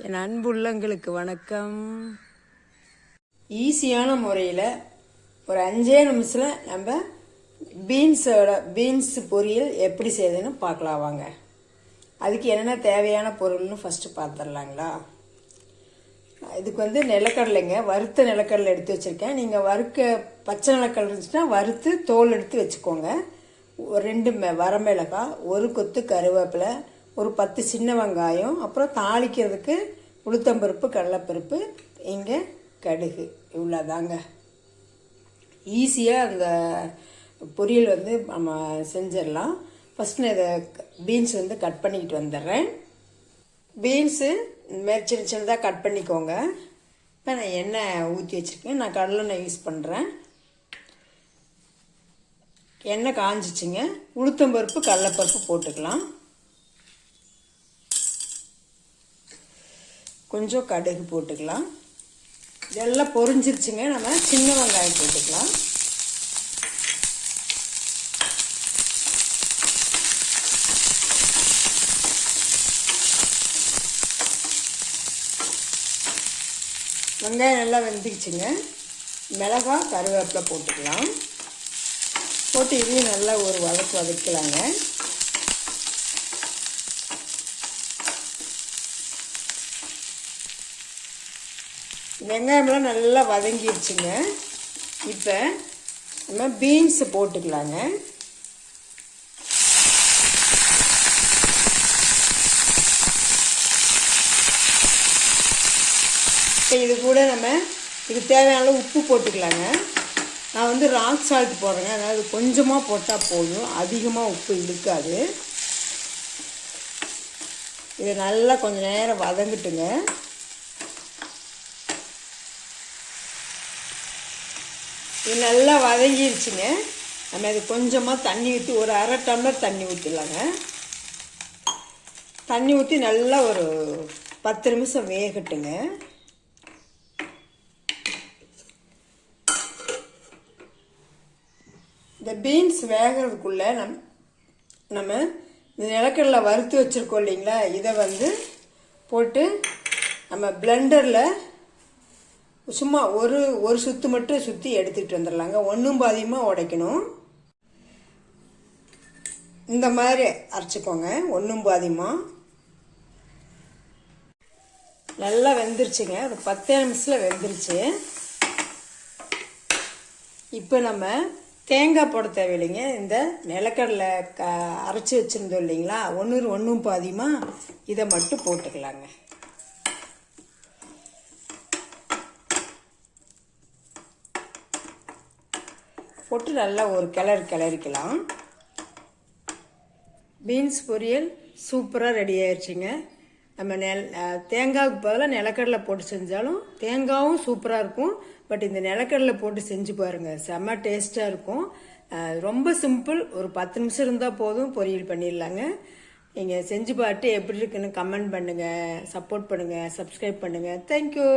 என் அன்புள்ளங்களுக்கு வணக்கம். ஈஸியான முறையில் ஒரு 5 நிமிஷத்தில் நம்ம பீன்ஸ் பொரியல் எப்படி செய்யுதுன்னு பார்க்கலாம் வாங்க. அதுக்கு என்னென்ன தேவையான பொருள்னு ஃபஸ்ட்டு பார்த்துடலாங்களா. இதுக்கு நிலக்கடலைங்க, வறுத்த நிலக்கடலை எடுத்து வச்சுருக்கேன். நீங்கள் பச்சை நிலக்கடலை இருந்துச்சுன்னா வறுத்து தோல் எடுத்து வச்சுக்கோங்க. 2 வரமிளகாய், 1 கொத்து கருவேப்பிலை, ஒரு 10 சின்ன வெங்காயம், அப்புறம் தாளிக்கிறதுக்கு உளுத்தம்பருப்பு, கடலைப்பருப்பு, இங்கே கடுகு. இவ்வளோதாங்க. ஈஸியாக அந்த பொரியல் நம்ம செஞ்சிடலாம். ஃபஸ்ட் நான் இதை பீன்ஸ் கட் பண்ணிக்கிட்டு வந்துடுறேன். பீன்ஸு இதுமாரி சின்ன சின்னதாக கட் பண்ணிக்கோங்க. இப்போ நான் எண்ணெய் ஊற்றி வச்சுருக்கேன். நான் கடலெண்ணெய் யூஸ் பண்ணுறேன். எண்ணெய் காஞ்சிச்சுங்க. உளுத்தம்பருப்பு, கடலைப்பருப்பு போட்டுக்கலாம். கொஞ்சம் கடுகு போட்டுக்கலாம். இதெல்லாம் பொரிஞ்சிருச்சுங்க. நம்ம சின்ன வெங்காயம் போட்டுக்கலாம். வெங்காயம் நல்லா வெந்துக்குச்சுங்க. மிளகாய், கருவேப்பிலை போட்டுக்கலாம். போட்டு இதையும் நல்லா ஒரு வதக்கலாங்க. வெங்காயமெல்லாம் நல்லா வதங்கிடுச்சுங்க. இப்போ நம்ம பீன்ஸு போட்டுக்கலாங்க. இப்போ இது கூட இதுக்கு தேவையான உப்பு போட்டுக்கலாங்க. நான் ராக் சால்ட் போடுறேங்க. அதாவது கொஞ்சமாக போட்டால் போதும், அதிகமாக உப்பு இழுக்காது. இது நல்லா கொஞ்சம் நேரம் வதங்கிட்டுங்க. இது நல்லா வதங்கிடுச்சுங்க. நம்ம இது கொஞ்சமாக தண்ணி ஊற்றி ஒரு 1/2 டம்ளர் தண்ணி ஊற்றிடலாங்க. தண்ணி ஊற்றி நல்லா ஒரு 10 நிமிஷம் வேகட்டுங்க. இந்த பீன்ஸ் வேகிறதுக்குள்ளே நம்ம இந்த நிலக்கடலை வறுத்து வச்சுருக்கோம் இல்லைங்களா, இதை போட்டு நம்ம பிளெண்டரில் சும்மா ஒரு சுற்று மட்டும் சுற்றி எடுத்துகிட்டு வந்துடலாங்க. ஒன்றும் பாதியமாக உடைக்கணும். இந்த மாதிரி அரைச்சிக்கோங்க. ஒன்றும் பாதியமாக நல்லா வெந்துருச்சுங்க. ஒரு 10 நிமிஷத்தில் வெந்துருச்சு. இப்போ நம்ம தேங்காய் போட தேவையில்லைங்க. இந்த நிலக்கடலை அரைச்சி வச்சுருந்தோம் இல்லைங்களா, ஒன்றும் பாதியமாக இதை மட்டும் போட்டுக்கலாங்க. போட்டு நல்லா ஒரு கிளறிக்கலாம். பீன்ஸ் பொரியல் சூப்பராக ரெடி ஆயிடுச்சுங்க. நம்ம தேங்காய்க்கு பதிலாக நிலக்கடலை போட்டு செஞ்சாலும் தேங்காயும் சூப்பராக இருக்கும். பட் இந்த நிலக்கடலை போட்டு செஞ்சு பாருங்கள், செம்ம டேஸ்ட்டாக இருக்கும். ரொம்ப சிம்பிள். ஒரு 10 நிமிஷம் இருந்தால் போதும், பொரியல் பண்ணிடலாங்க. நீங்கள் செஞ்சு பார்த்து எப்படி இருக்குன்னு கமெண்ட் பண்ணுங்கள், சப்போர்ட் பண்ணுங்கள், சப்ஸ்கிரைப் பண்ணுங்கள். தேங்க்யூ.